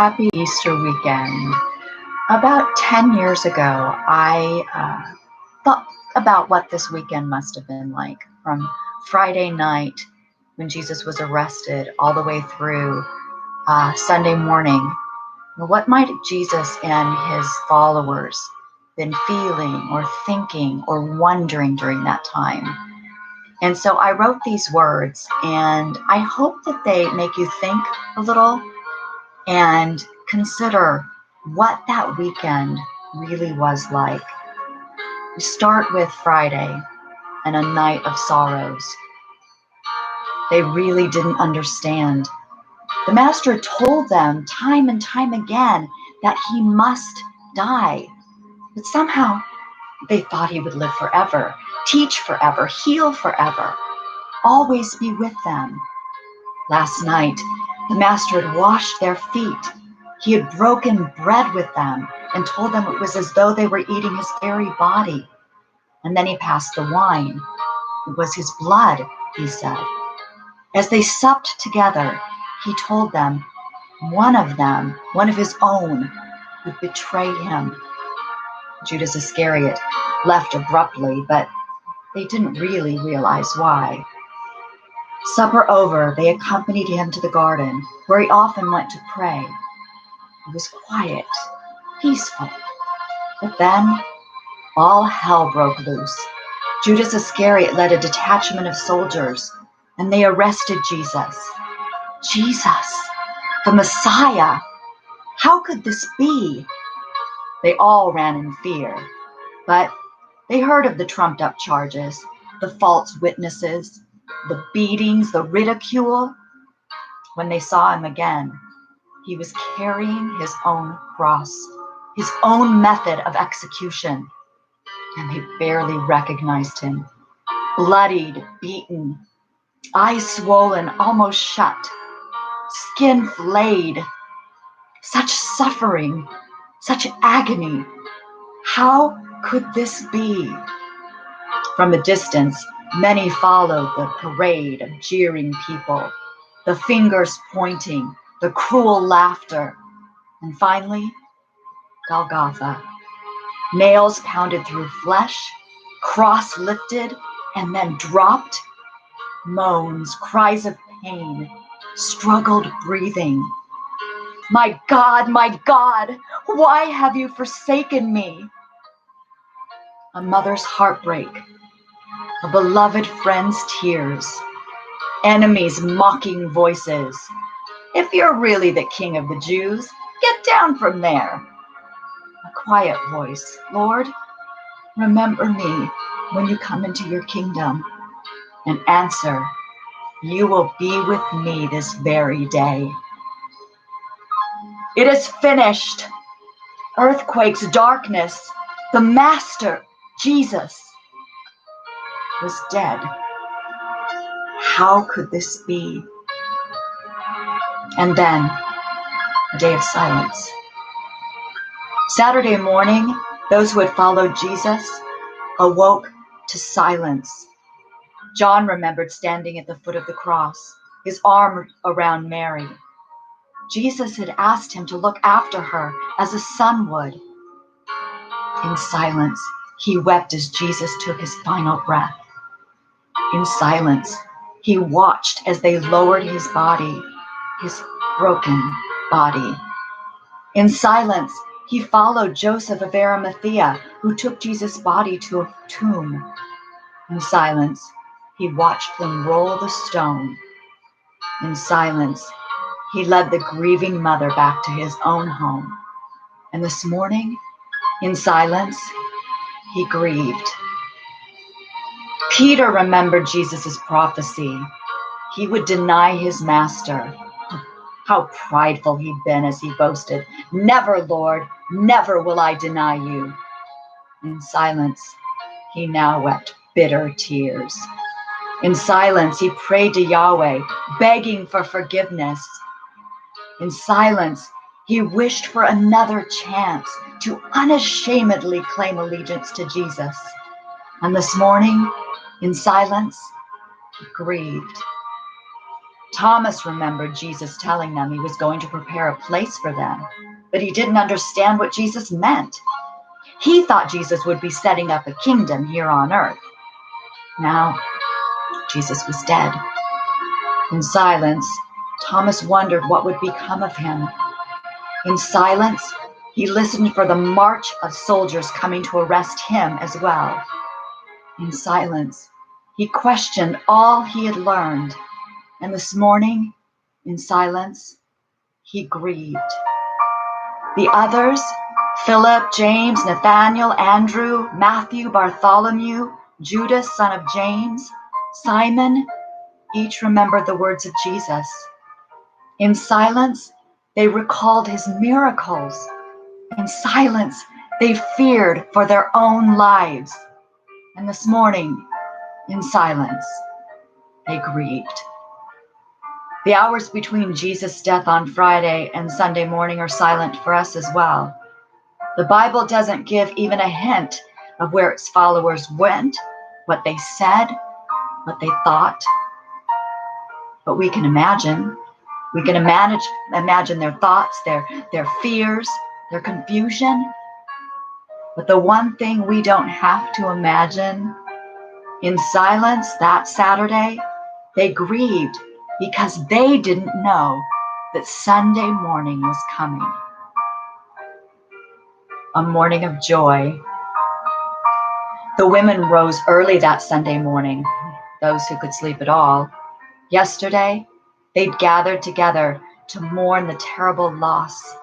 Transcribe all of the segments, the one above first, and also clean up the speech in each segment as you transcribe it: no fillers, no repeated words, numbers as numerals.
Happy Easter weekend. About 10 years ago, I thought about what this weekend must have been like from Friday night when Jesus was arrested all the way through Sunday morning. Well, what might Jesus and his followers been feeling or thinking or wondering during that time? And so I wrote these words, and I hope that they make you think a little and consider what that weekend really was like. We start with Friday and a night of sorrows. They really didn't understand. The master told them time and time again that he must die, but somehow they thought he would live forever, teach forever, heal forever, always be with them. Last night, the master had washed their feet. He had broken bread with them and told them it was as though they were eating his very body. And then he passed the wine. It was his blood, he said. As they supped together, he told them, one of his own, would betray him. Judas Iscariot left abruptly, but they didn't really realize why. Supper over, they accompanied him to the garden, where he often went to pray. It was quiet, peaceful. But then, all hell broke loose. Judas Iscariot led a detachment of soldiers, and they arrested Jesus. Jesus, the Messiah! How could this be? They all ran in fear, but they heard of the trumped-up charges, the false witnesses, the beatings, the ridicule. When they saw him again, he was carrying his own cross, his own method of execution, and they barely recognized him. Bloodied, beaten, eyes swollen, almost shut, skin flayed. Such suffering, such agony. How could this be? From a distance, many followed the parade of jeering people, the fingers pointing, the cruel laughter, and finally, Golgotha. Nails pounded through flesh, cross lifted and then dropped, moans, cries of pain, struggled breathing. My God, why have you forsaken me? A mother's heartbreak, a beloved friend's tears, enemies' mocking voices. If you're really the king of the Jews, get down from there. A quiet voice, Lord, remember me when you come into your kingdom. An answer, you will be with me this very day. It is finished. Earthquakes, darkness, the Master, Jesus, was dead. How could this be? And then, a day of silence. Saturday morning, those who had followed Jesus awoke to silence. John remembered standing at the foot of the cross, his arm around Mary. Jesus had asked him to look after her as a son would. In silence, he wept as Jesus took his final breath. In silence, he watched as they lowered his body, his broken body. In silence, he followed Joseph of Arimathea, who took Jesus' body to a tomb. In silence, he watched them roll the stone. In silence, he led the grieving mother back to his own home. And this morning, in silence, he grieved. Peter remembered Jesus' prophecy. He would deny his master. How prideful he'd been as he boasted, "Never, Lord, never will I deny you." In silence, he now wept bitter tears. In silence, he prayed to Yahweh, begging for forgiveness. In silence, he wished for another chance to unashamedly claim allegiance to Jesus. And this morning, in silence, he grieved. Thomas remembered Jesus telling them he was going to prepare a place for them, but he didn't understand what Jesus meant. He thought Jesus would be setting up a kingdom here on earth. Now, Jesus was dead. In silence, Thomas wondered what would become of him. In silence, he listened for the march of soldiers coming to arrest him as well. In silence, he questioned all he had learned. And this morning, in silence, he grieved. The others, Philip, James, Nathanael, Andrew, Matthew, Bartholomew, Judas, son of James, Simon, each remembered the words of Jesus. In silence, they recalled his miracles. In silence, they feared for their own lives. And this morning, in silence, they grieved. The hours between Jesus' death on Friday and Sunday morning are silent for us as well. The Bible doesn't give even a hint of where its followers went, what they said, what they thought. But we can imagine. We can imagine their thoughts, their fears, their confusion. But the one thing we don't have to imagine, in silence that Saturday, they grieved because they didn't know that Sunday morning was coming. A morning of joy. The women rose early that Sunday morning, those who could sleep at all. Yesterday, they'd gathered together to mourn the terrible loss.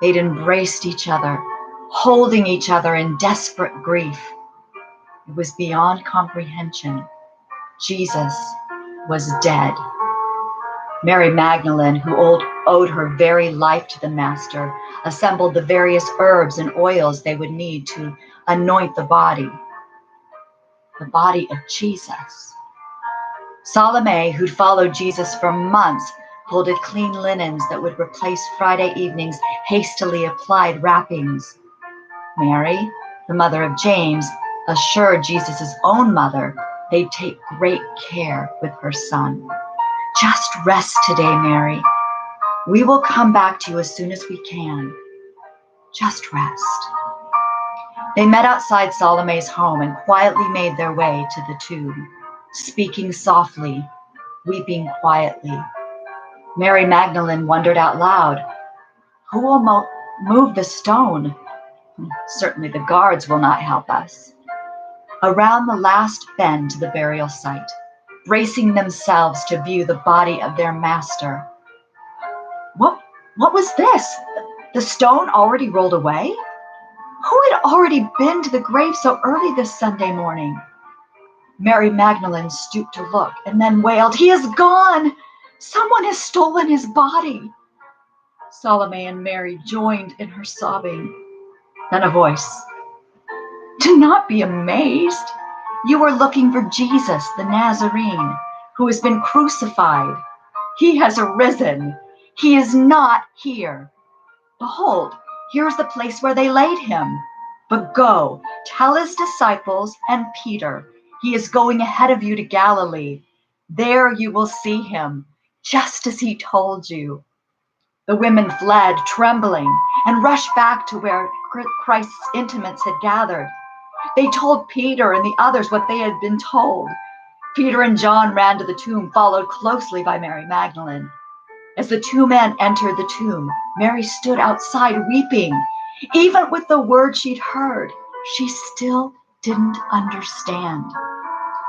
They'd embraced each other, holding each other in desperate grief. It was beyond comprehension. Jesus was dead. Mary Magdalene, who owed her very life to the Master, assembled the various herbs and oils they would need to anoint the body of Jesus. Salome, who'd followed Jesus for months, folded clean linens that would replace Friday evening's hastily applied wrappings. Mary, the mother of James, assured Jesus' own mother they'd take great care with her son. Just rest today, Mary. We will come back to you as soon as we can. Just rest. They met outside Salome's home and quietly made their way to the tomb, speaking softly, weeping quietly. Mary Magdalene wondered out loud, who will move the stone? Certainly the guards will not help us. Around the last bend to the burial site, bracing themselves to view the body of their master. What was this? The stone already rolled away? Who had already been to the grave so early this Sunday morning? Mary Magdalene stooped to look and then wailed, "He is gone! Someone has stolen his body!" Salome and Mary joined in her sobbing. Then a voice, "Do not be amazed. You are looking for Jesus, the Nazarene, who has been crucified. He has arisen. He is not here. Behold, here is the place where they laid him. But go, tell his disciples and Peter, he is going ahead of you to Galilee. There you will see him, just as he told you." The women fled, trembling, and rushed back to where Christ's intimates had gathered. They told Peter and the others what they had been told. Peter and John ran to the tomb, followed closely by Mary Magdalene. As the two men entered the tomb, Mary stood outside weeping. Even with the words she'd heard, she still didn't understand.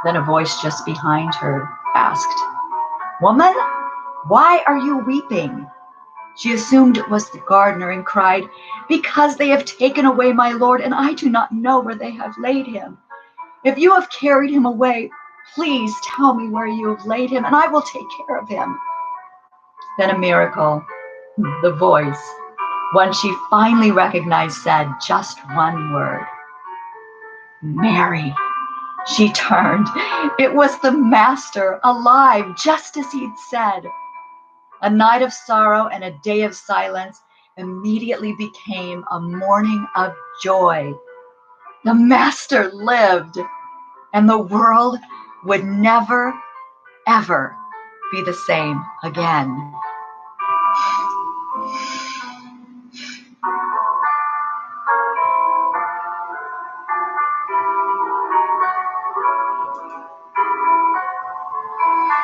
Then a voice just behind her asked, "Woman, why are you weeping?" She assumed it was the gardener and cried, "Because they have taken away my Lord, and I do not know where they have laid him. If you have carried him away, please tell me where you have laid him, and I will take care of him." Then a miracle. The voice, one she finally recognized, said just one word, "Mary." She turned. It was the Master, alive, just as he'd said. A night of sorrow and a day of silence immediately became a morning of joy. The Master lived, and the world would never, ever be the same again.